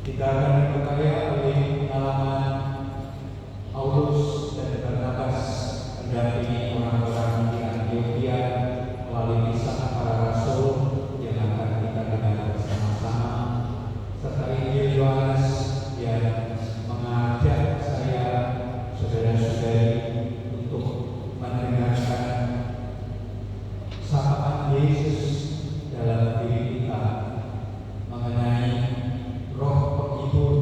Kita akan diperkaya oleh pengalaman Paulus dan Barnabas mendampingi orang-orang di Antiokhia melalui kisah para rasul yang akan kita dengar bersama-sama, serta Injil Yohanes yang mengajak saya, saudara-saudari, untuk mendengarkan sapaan Yesus dalam diri kita mengenai Roh Penghibur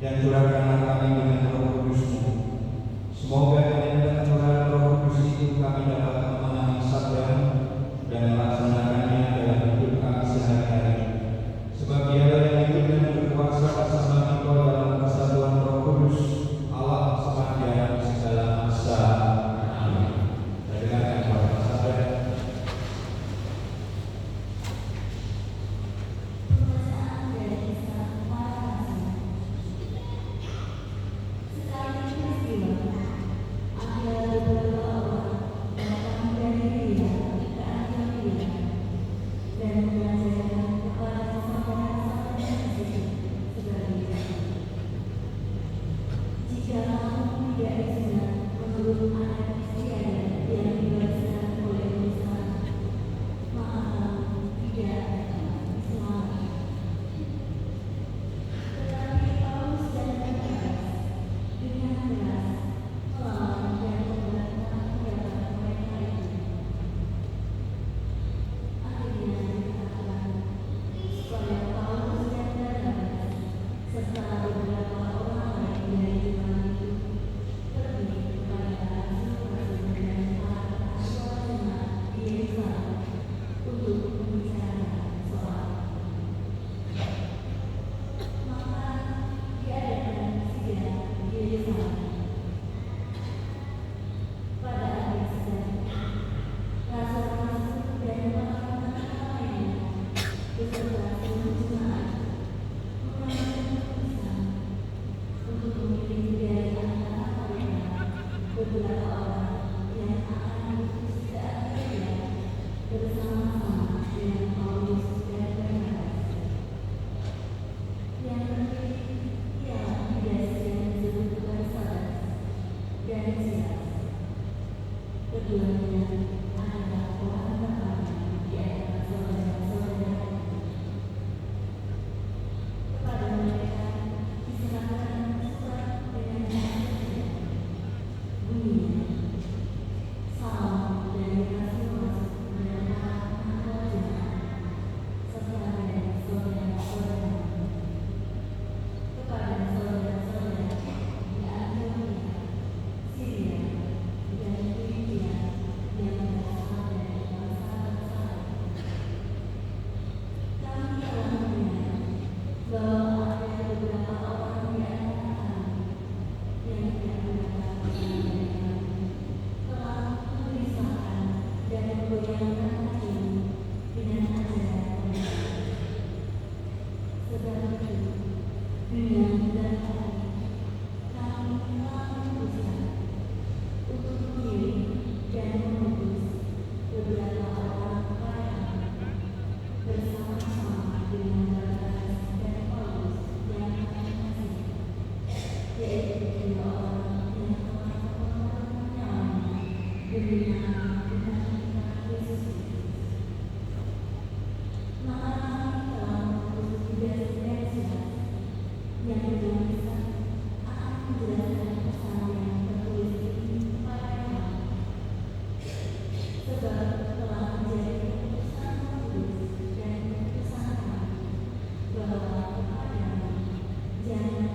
dan curahkanlah kami dengan Roh Kudus-Mu. Semoga dengan curahan Roh Kudus itu kami dapat memahami sabda-Mu dan melaksanakannya dalam hidup kami sehari-hari. Sebab Dialah yang hidup dan berkuasa bersama Engkau dalam persatuan Roh Kudus, Allah sepanjang segala masa. Amin. Kita dengarkan baca sabda. Jangan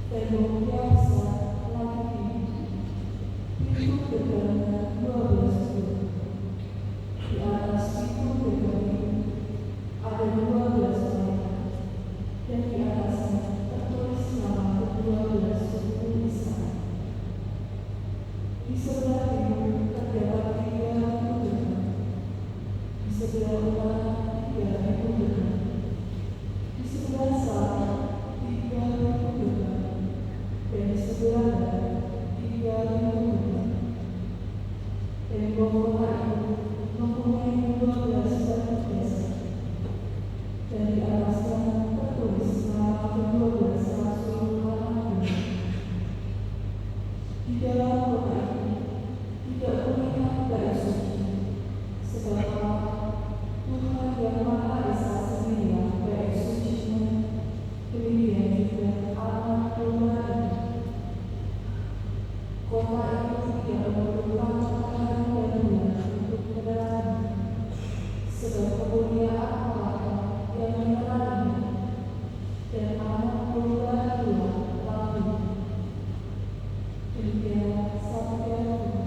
tembok biasa lagi pintu gerbangnya 12 pintu. Di atas pintu gerbang itu ada 12 malaikat, dan di atasnya tertulis nama ke-12 suku Israel. Di sebelah timur terdapat 3 pintu gerbang, di sebelah utara 3 pintu gerbang, di sebelah selatan 3 pintu gerbang, dan di sebelah barat 3 pintu gerbang. Tembok kota itu mempunyai 12 batu biasa, dan di atasnya tertulis nama ke-12 rasul anak Tuhan. Di dalam kota itu tidak terlihat bait suci, sebab Tuhan yang Maha Esa sendirilah bait sucinya, demikian juga anak Tuhan itu. Kota itu tidak memerlukan makanan dan buah untuk menerangi, sebab kemuliaan Allah yang meneranginya, dan anak Tuhan Tuhan lalu. Demikianlah sabda Tuhan.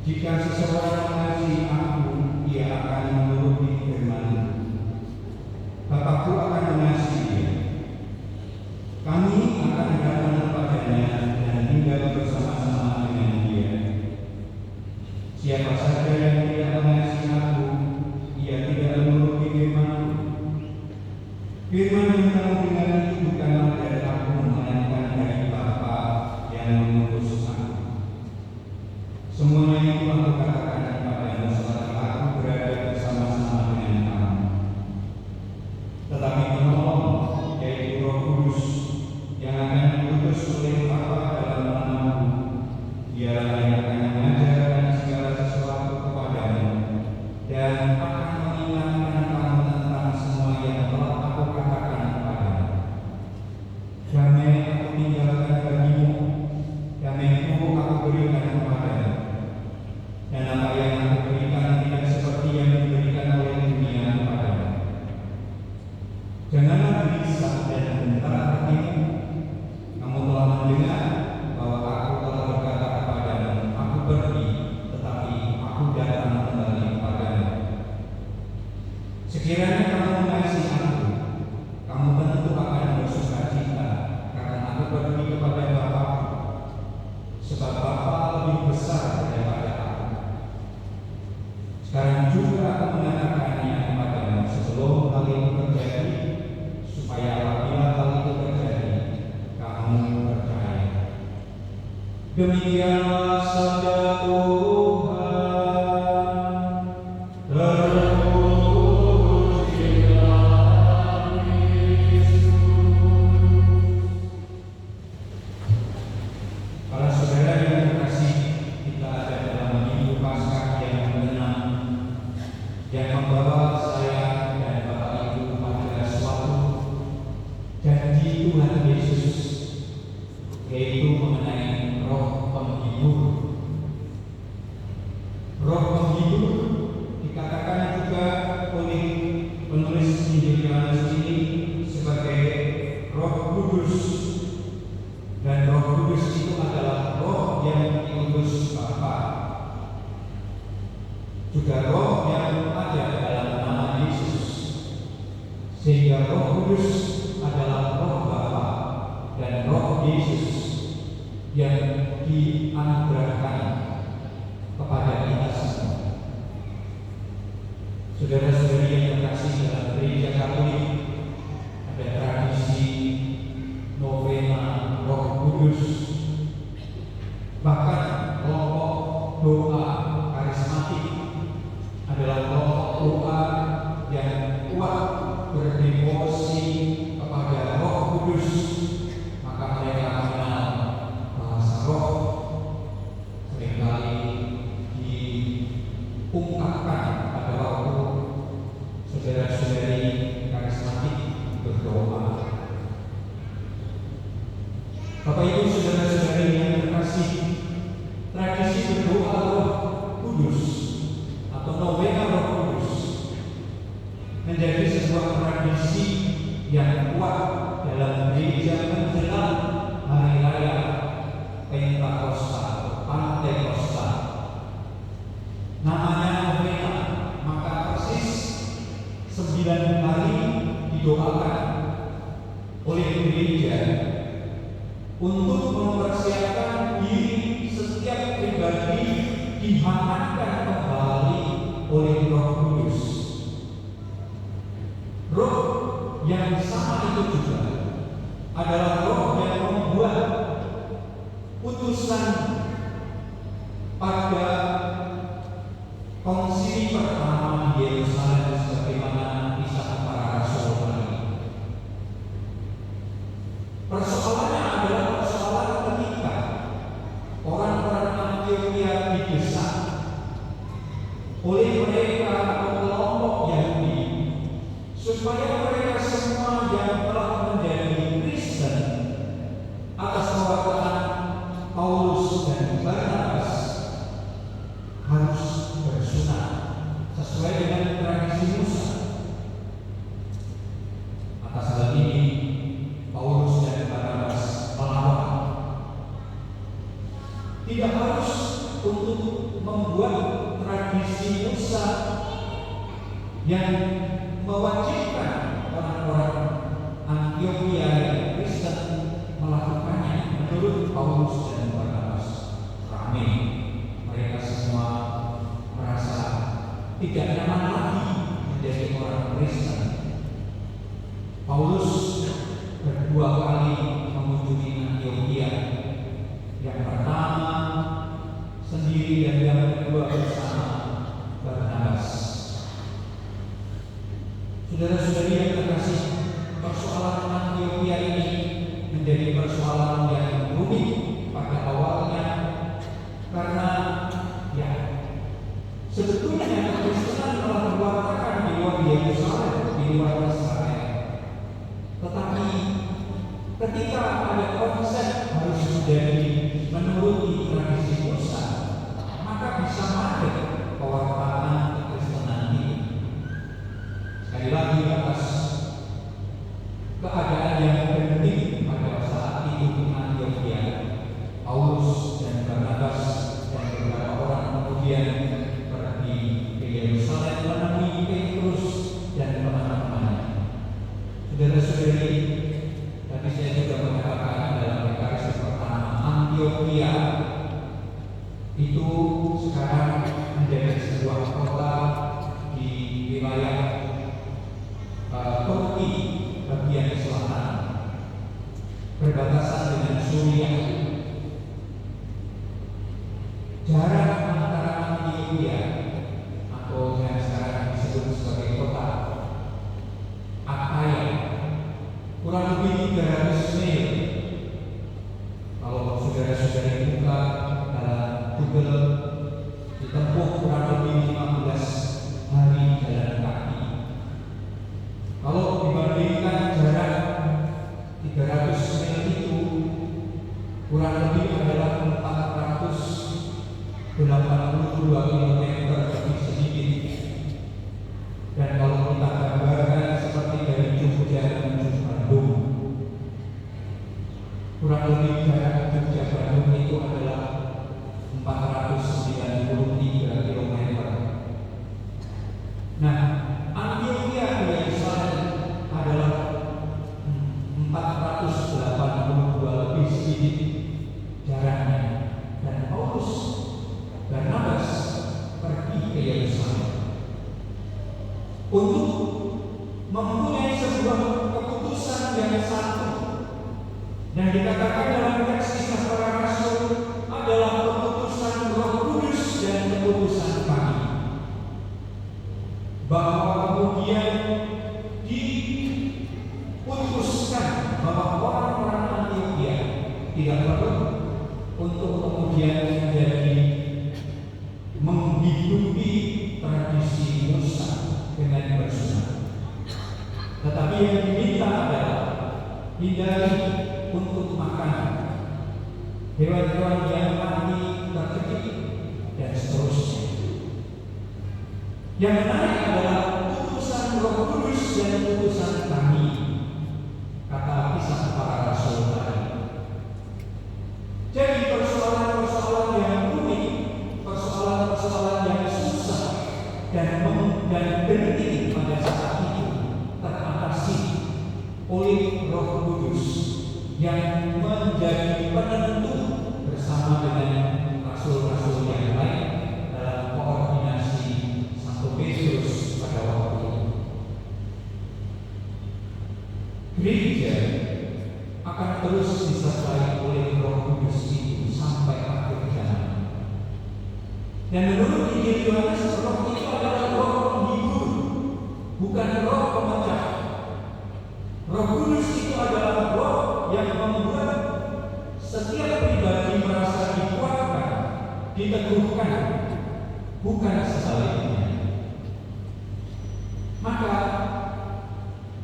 Jika seseorang mengasihi aku, ia akan menuruti firman-Ku. Bapakku akan mengasihi dia. Kami akan datang kepadanya dan tinggal bersama-sama dengan dia. Siapa saja yang tidak mengasihi aku, ia tidak menuruti firman-Ku. Firman yang kamu dengar itu bukanlah dari aku, melainkan dari Bapa yang mengutus aku. Semuanya itu aku katakan kepadamu selagi aku berada bersama-sama dengan kamu. Tetapi penolong, yaitu Roh Kudus, yang akan diutus oleh Bapa dalam namaku, dialah yang akan mengajarkan segala sesuatu kepadamu, dan akan mengingatkan kamu tentang semua yang telah aku katakan kepadamu. Damai aku tinggalkan bagimu, damai-Ku aku berikan kepadamu. Dan apa yang aku berikan tidak seperti yang diberikan oleh dunia kepadamu. Janganlah gelisah dan gentar hatimu. Kamu telah mendengar bahwa aku telah berkata kepadamu, aku pergi, tetapi aku datang kembali kepadamu. Sekiranya kamu mengasihi aku, kamu tentu akan bersukacita, karena aku pergi kepada Bapa-Ku, sebab Bapa lebih besar daripada aku. Sekarang juga aku mengatakannya kepadamu sebelum hal itu terjadi, supaya apabila hal itu terjadi, kamu percaya. Demikianlah sabda Tuhan. Terpujilah Kristus. sehingga Roh Kudus adalah Roh Bapa dan Roh Yesus yang dianugerahkan kepada kita semua. Saudara-saudari yang terkasih, dalam Gereja Katolik ada tradisi novena Roh Kudus, bahkan kelompok doa karismatik adalah kelompok doa yang kuat berdevosi kepada Roh Kudus. Maka mereka mengenal bahasa roh, seringkali diungkapkan pada waktu saudara-saudari karismatik berdoa. Bapak Ibu, saudara-saudari yang terkasih, tradisi berdoa Roh Kudus atau novena Roh Kudus menjadi sebuah tradisi yang kuat dalam gereja menjelang hari raya Pentakosta, Pantekosta. Namanya novena, maka persis 9 hari didoakan oleh gereja untuk mempersiapkan diri setiap pribadi dihangatkan kembali oleh Roh Kudus. Roh yang sama itu juga adalah roh yang membuat putusan pada konsili pertama di Yerusalem sebagaimana kisah para rasul tadi. Persoalannya adalah persoalan ketika orang-orang Antiokhia didesak oleh mereka atau kelompok Yahudi supaya mereka semua yang telah menjadi Kristen atas perkataan Paulus dan Barnabas harus bersunat sesuai dengan tradisi Musa. Atas hal ini Paulus dan Barnabas melawan. Tidak harus untuk membuat tradisi Musa yang mewajibkan orang-orang Antiokhia yang Kristen melakukannya. Menurut Paulus dan Barnabas, ramai, mereka semua merasa tidak nyaman lagi menjadi orang Kristen. Paulus berdua kali mengunjungi Antiokhia. Yang pertama sendiri dan yang kedua bersama Barnabas. Saudara-saudari yang terkasih, persoalan Antiokhia ini menjadi persoalan yang rumit pada awalnya karena sebetulnya kekristenan telah diwartakan di luar Yerusalem, di luar Israel. Tetapi ketika ada konsep harus menjadi menuruti tradisi Musa, maka bisa mandek pewartaan kekristenan ini. Sekali lagi atas keadaan yang genting pada saat itu di Antiokhia, Paulus dan Barnabas dan beberapa orang kemudian pergi ke Yerusalem menemui Petrus dan teman-temannya. Saudara-saudari, tadi saya juga mengatakan dalam deklarasi pertama, Antiokhia itu sekarang menjadi sebuah kota di wilayah Turki bagian selatan, berbatasan dengan Suriah. Jarak antara Antiokhia atau yang sekarang disebut sebagai kota Akaya kurang lebih 300 mil. Kalau saudara-saudara buka dalam Google, ditempuh kurang lebih 15 hari jalan kaki. Kalau dibandingkan jarak 300 mil itu kurang lebih adalah 482 km lebih sedikit. Dan kalau kita gambarkan seperti dari Jogja menuju Bandung, kurang lebih jarak Jogja Bandung itu adalah 493 km. Dan dikatakan dalam teks Kisah Para Rasul adalah keputusan Roh Kudus dan keputusan kami, bahwa kemudian diputuskan bahwa orang-orang Antiokhia tidak perlu untuk kemudian menjadi menghidupi tradisi Musa dengan bersunat, tetapi yang diminta adalah hindari untuk makan hewan-hewan yang mati tercekik dan seterusnya. Yang menarik adalah putusan Roh Kudus dan putusan kami, kata Kisah Para Rasul tadi. Jadi persoalan-persoalan yang rumit, persoalan-persoalan yang susah dan genting pada saat itu teratasi oleh Roh Kudus yang menjadi penentu bersama dengan rasul-rasul yang lain dalam koordinasi Santo Petrus pada waktu itu. Gereja akan terus disertai oleh Roh Kudus itu sampai akhir zaman. Dan menurut Injil Yohanes, roh itu adalah roh penghibur, bukan roh pemecah. Roh Kudus itu adalah roh yang membuat setiap pribadi merasa dikuatkan, diteguhkan, bukan sebaliknya. Maka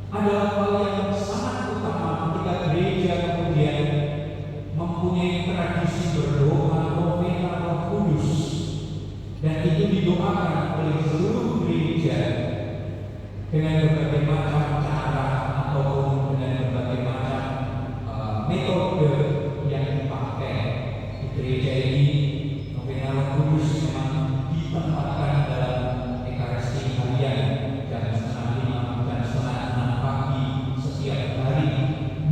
adalah hal yang sangat utama ketika gereja kemudian mempunyai tradisi berdoa novena Roh Kudus, dan itu didoakan oleh seluruh gereja dengan berbagai macam cara ataupun dengan berbagai macam metode yang dipakai di gereja ini. Novena Roh Kudus memang ditempatkan dalam Ekaristi harian jam 4:30 dan 5:30 pagi setiap hari,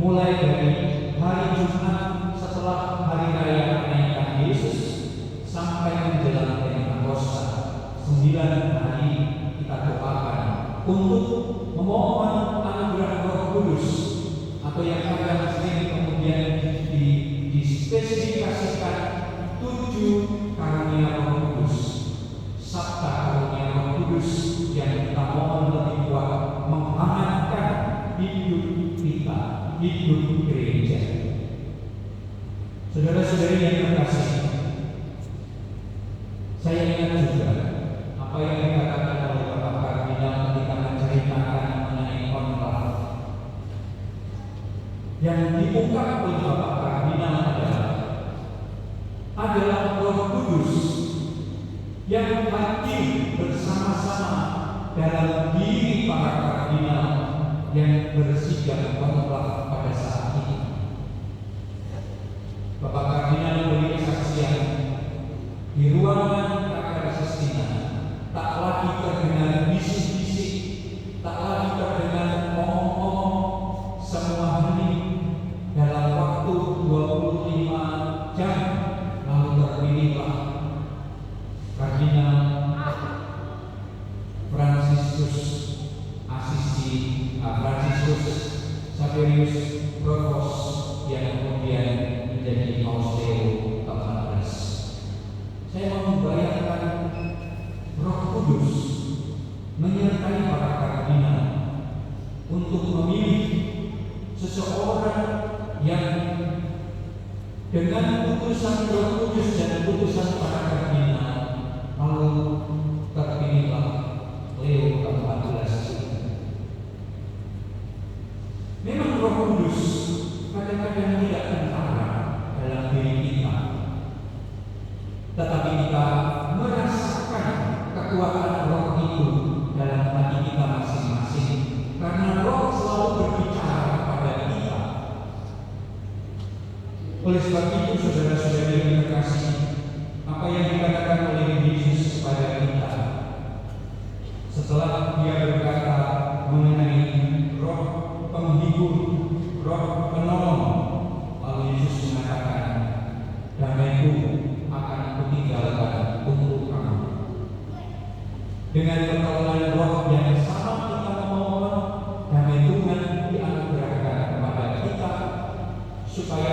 mulai dari hari Jumat setelah hari raya kenaikan Yesus sampai menjelang Pentakosta. 9 hari kita doakan untuk memohon anugerah Roh Kudus, atau yang kadang sering kemudian dispesifikasikan 7 karunia Roh Kudus, sabta karunia Roh Kudus yang kita mohon lebih kuat menghangatkan hidup kita, hidup gereja. Saudara-saudari yang terkasih, saya ingat juga apa yang dikatakan oleh Bapak Kardinal ketika menceritakan mengenai konklaf. Yang diungkap oleh Bapak Kardinal adalah Roh Kudus yang hadir bersama-sama dalam diri para kardinal yang bersidang konklaf pada saat itu. Bapak Kardinal memberi kesaksian di ruangan Kakak Sistina, tak lagi terdengar bisik-bisik, tak lagi terdengar omong-omong, semua hening. Dalam waktu 25 jam lalu terpilihlah Kardinal Fransiskus Saverius Provos yang kemudian menjadi Paus Leo ke-14. Saya membayangkan Roh Kudus menyertai para kardinal untuk memilih seseorang yang dengan putusan Roh Kudus dan putusan para kardinal lalu terpilihlah Leo ke-14. Memang Roh Kudus kadang-kadang tidak kentara dalam diri kita, tetapi kita merasakan kekuatan Roh itu dalam hati kita masing-masing, karena Roh selalu berbicara kepada kita. Oleh sebab itu, saudara-saudari yang terkasih, apa yang dikatakan oleh Yesus kepada kita setelah Dia berkata mengenai Roh penghibur, Roh penolong, lalu Yesus mengatakan, damai-Ku akan Kutinggalkan untuk kamu. Dengan pertolongan Roh yang sama kita memohon damai Tuhan dianugerahkan kepada kita, supaya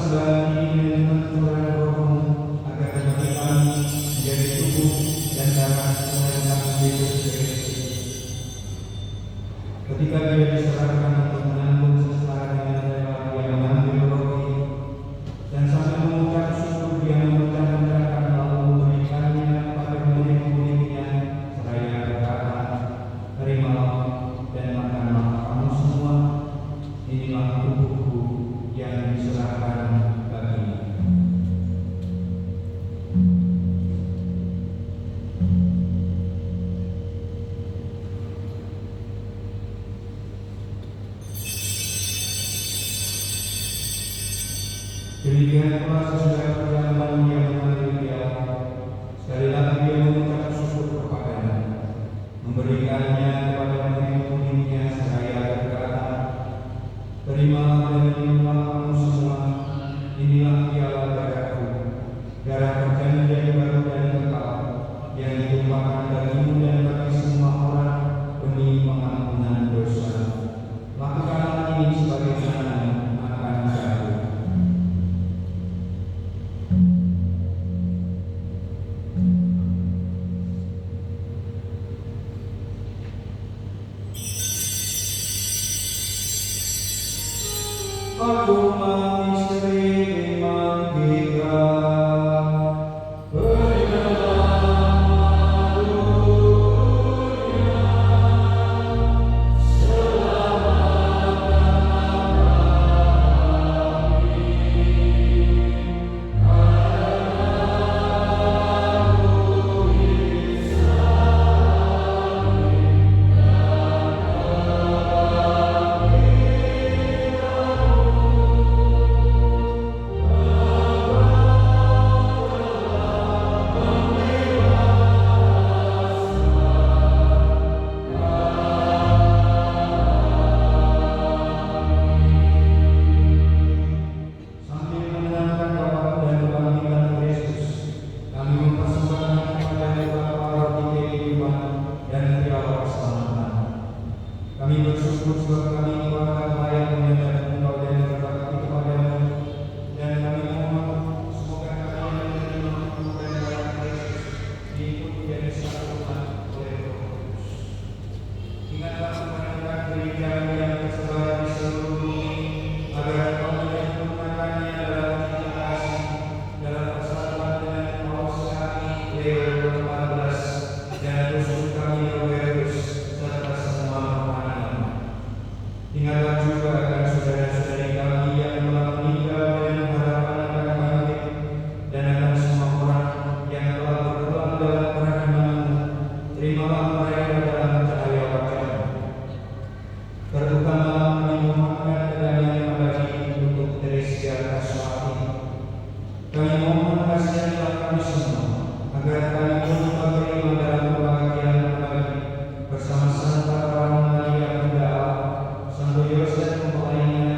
persembahan ini dengan curahan rohmu, agar bagi kami menjadi tubuh dan darah Tuhan kami Yesus Kristus. Ketika dia diserahkan untuk menanggung sengsara dengan rela, dia mengambil roti dan sambil mengucap syukur dia memecah-mecahkan lalu memberikannya kepada murid-muridnya seraya berkata, "Terimalah dan makanlah kamu semua, inilah tubuhku yang diserahkan bagimu." Demikian pula sesudah perjalanan dia mengambil piala, sekali lagi dia mengucap syukur kepadanya, memberikannya kepada murid-muridnya seraya berkata, "Terimalah dan minumlah kamu semua, inilah piala darahku, darah perjanjian baru dan kekal, yang ditumpahkan bagimu dan bagi semua orang demi pengampunan dosa. Lakukanlah ini sebagai tanda akan aku." Aku misteri iman kita, berikanlah dunia, selamatkanlah kami, karena Aku sambil menyenangkan Bapa dan kebangkitan Kristus, kami mempersembahkan kepada Bapa roti kehidupan dan piala keselamatan. Kami bersyukur sebab kami dianggap layak menyembah Engkau dan berbakti kepadamu, dan kami mohon semoga kami yang menerima tubuh dan darah Kristus diikut menjadi satu umat oleh Roh Kudus. Ingatlah kepada gereja yang tersebar di seluruh bumi, agar Engkau menyempurnakannya dalam cinta kasih, dalam persatuan dengan Paus kami Leo ke-14 dan Rusuk kami Robertus serta semua rohaniwan. Ingatlah juga akan saudara-saudari kami yang telah meninggal dengan harapan akan bangkit, dan akan semua orang yang telah berpulang dalam kerahiman-Mu. Terimalah mereka dalam cahaya wajah-Mu. Bertukanglah kami memohonkan kedamaian abadi untuk Teresia Kaswati. Kami mohon kasihanlah kami semua, agar kami pun menerima dalam kebahagiaan abadi bersama Santa Maria Bunda Allah, Santo Yosef mempelainya,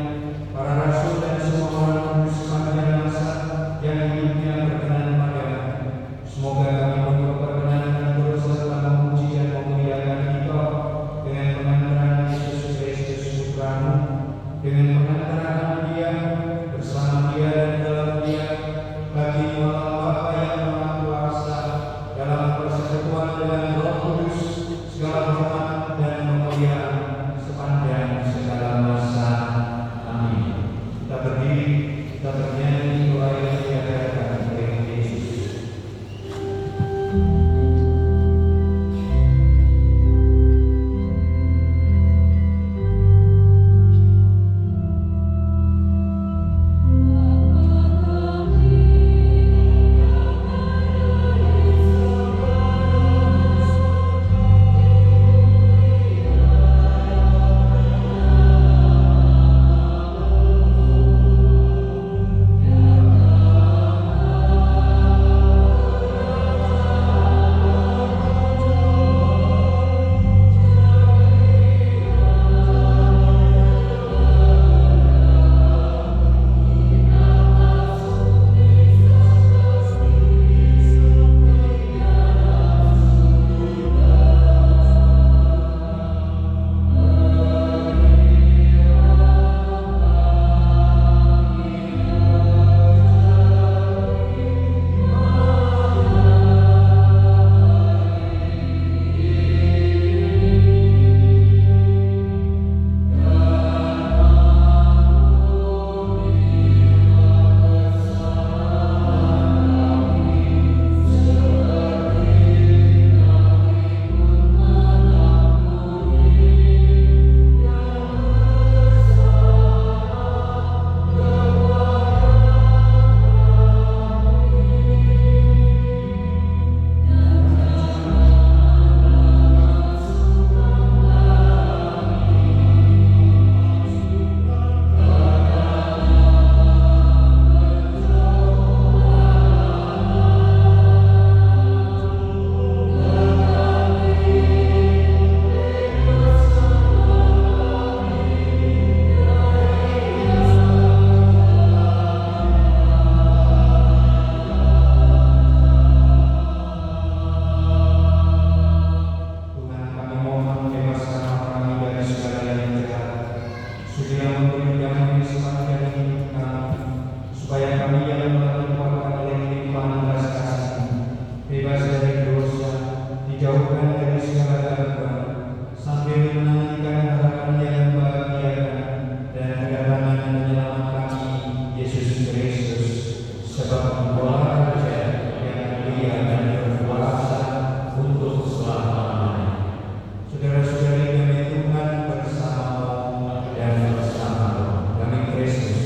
para rasul dan semua orang kudus sepanjang masa yang hidupnya berkenan padamu. Semoga kami pun berkenan terus serta memuji dan memuliakan Engkau dengan pengantaran Yesus Kristus Putra-Mu, dengan pengantaran Dia, bersama Dia dan dalam Dia, bagi malam Ia yang melimpahkan oleh limpahan belas kasih, bebas dari dosa, dijauhkan dari segala gangguan, sambil menantikan harapan yang membahagiakan dan kedatangan penyelamat kami, Yesus Kristus, sebab Engkaulah Raja yang mulia dan berkuasa untuk selama-lamanya. Saudara-saudari kami Tuhan bersama dan bersama kami Kristus.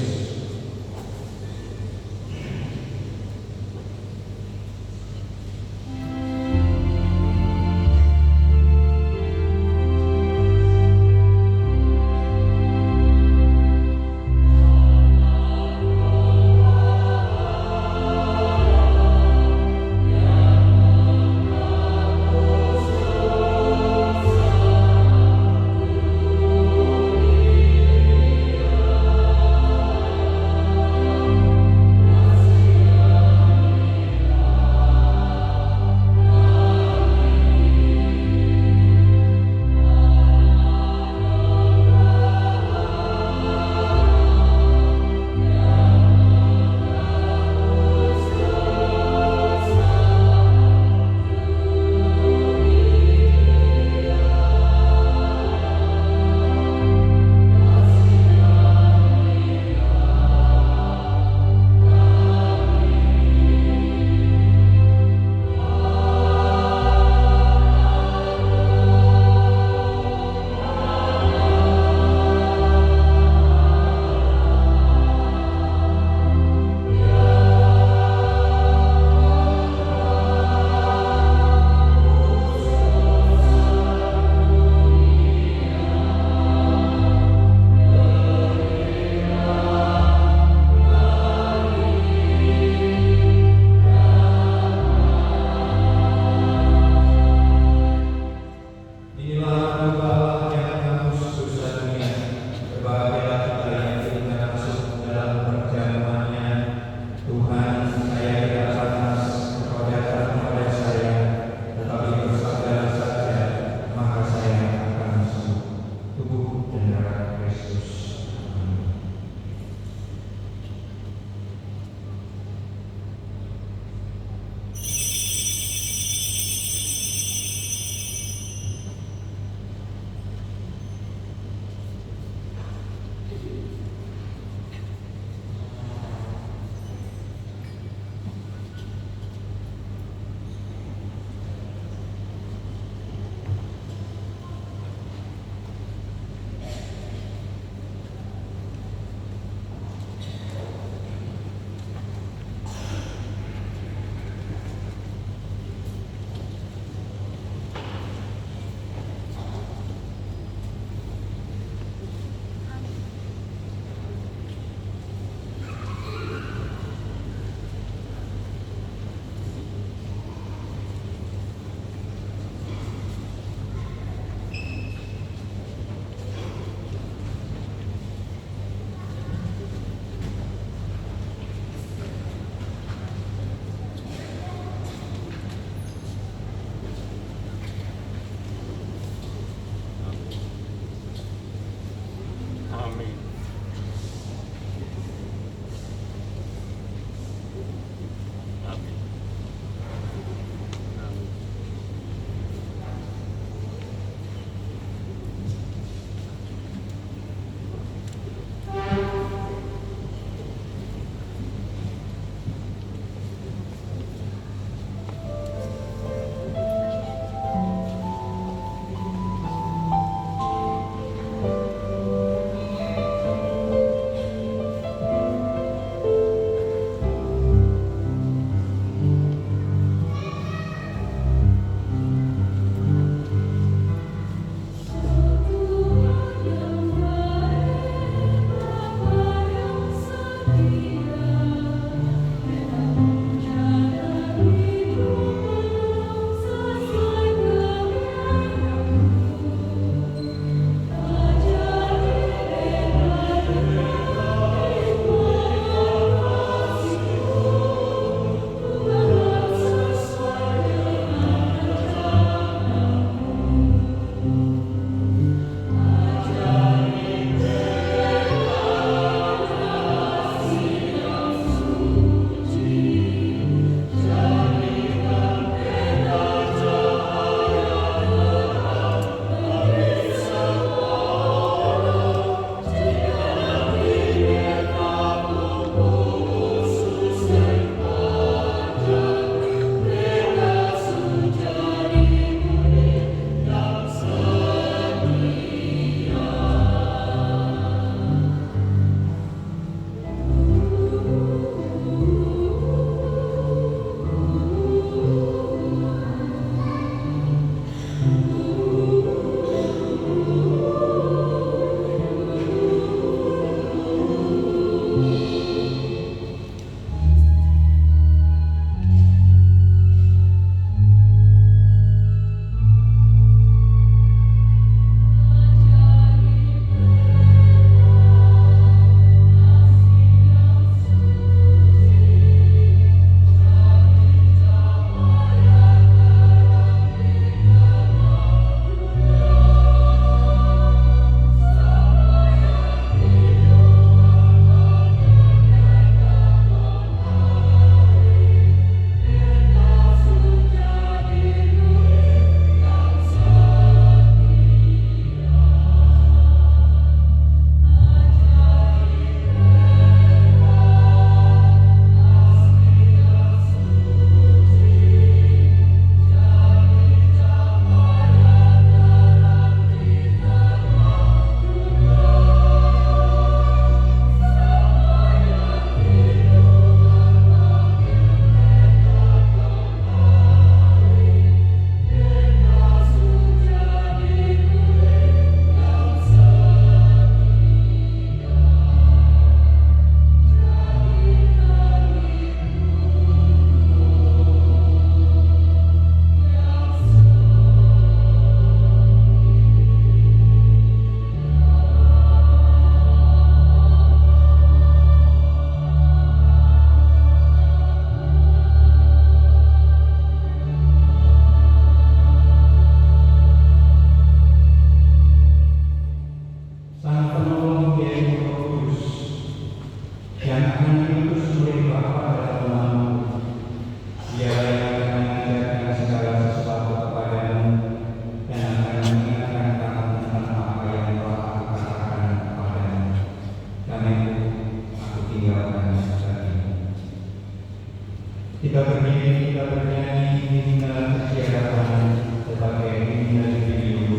Kita berdiri, kita bernyanyi Himne Kesiapsiagaan sebagai Himne Pemilu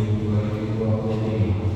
2025.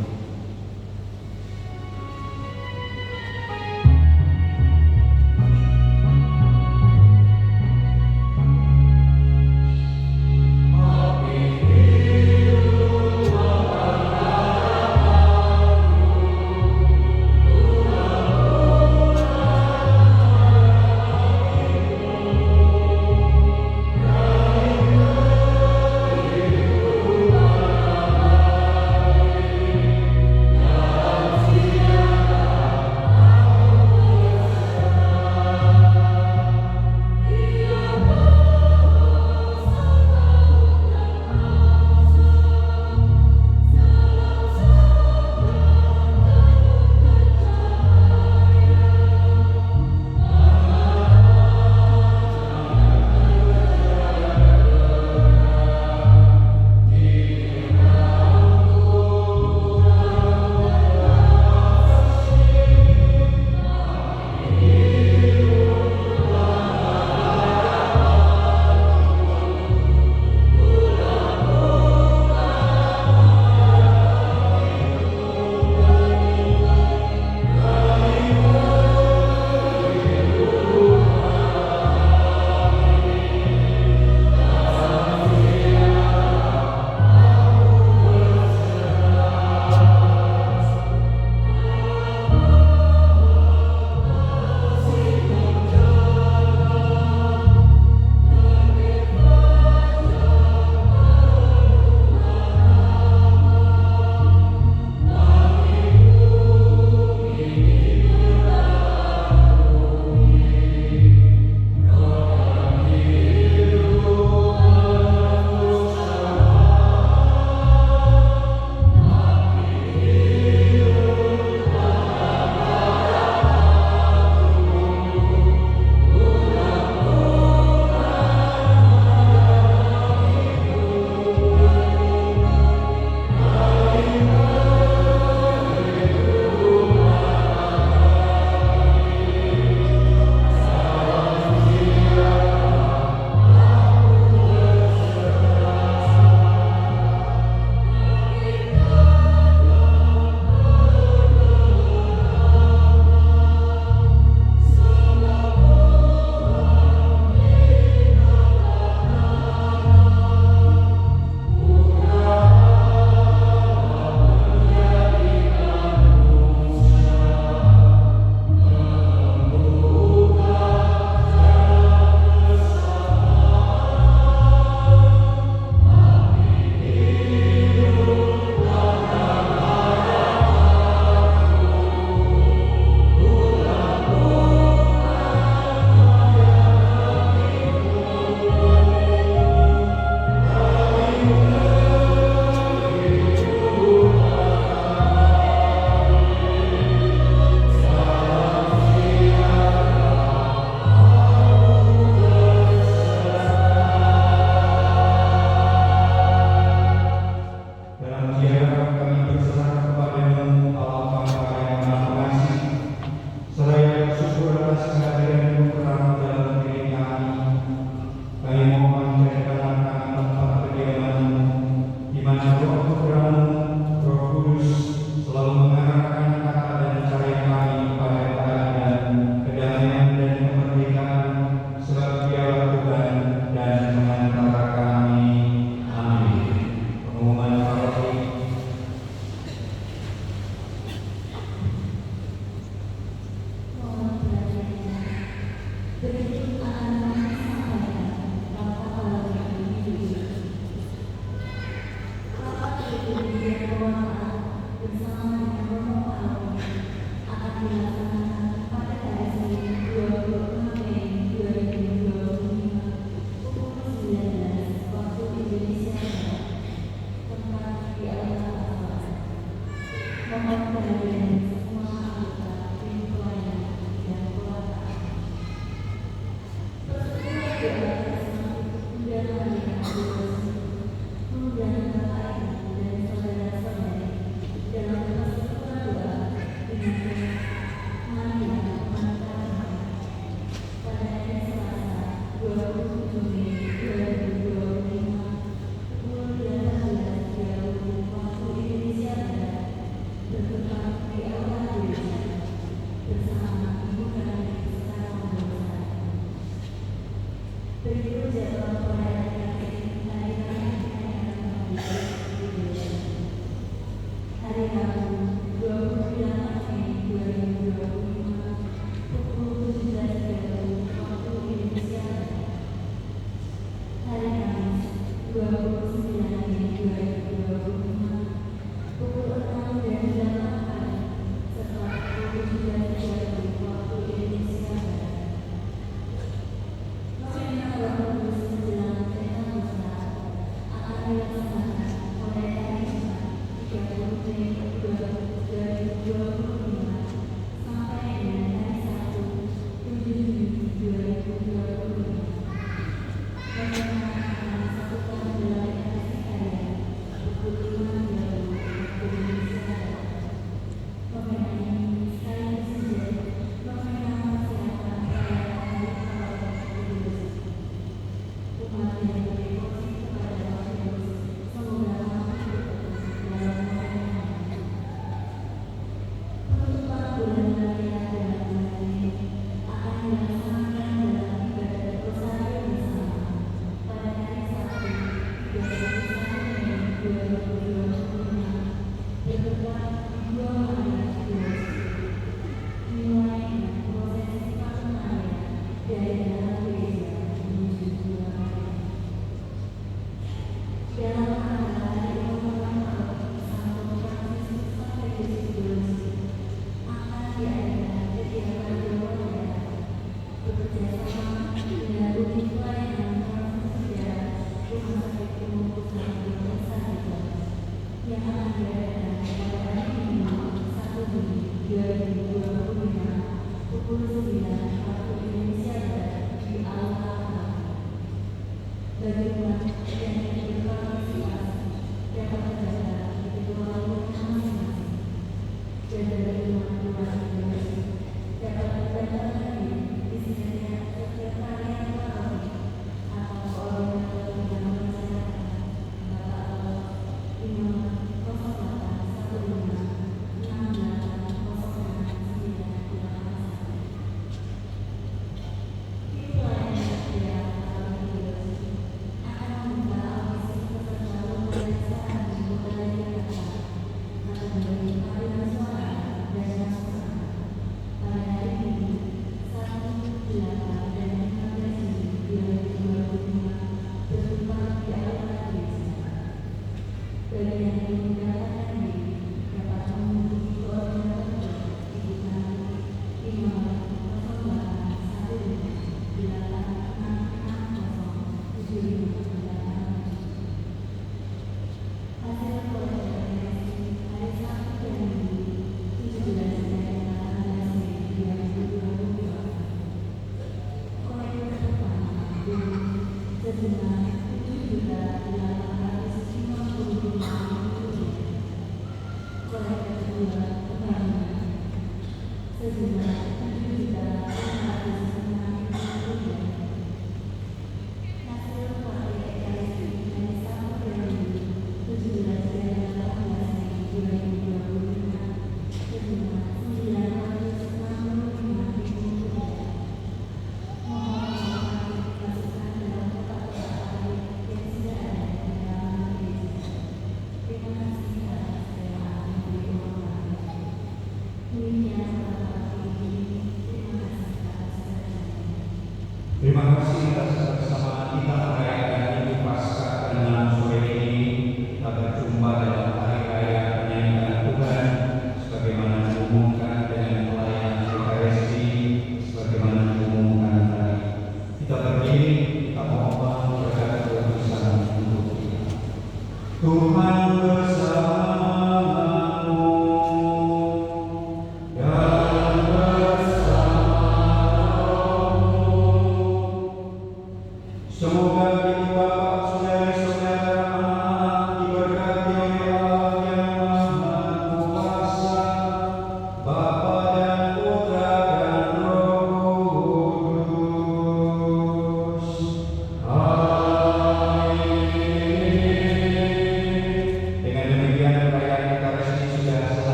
Terima kasih atas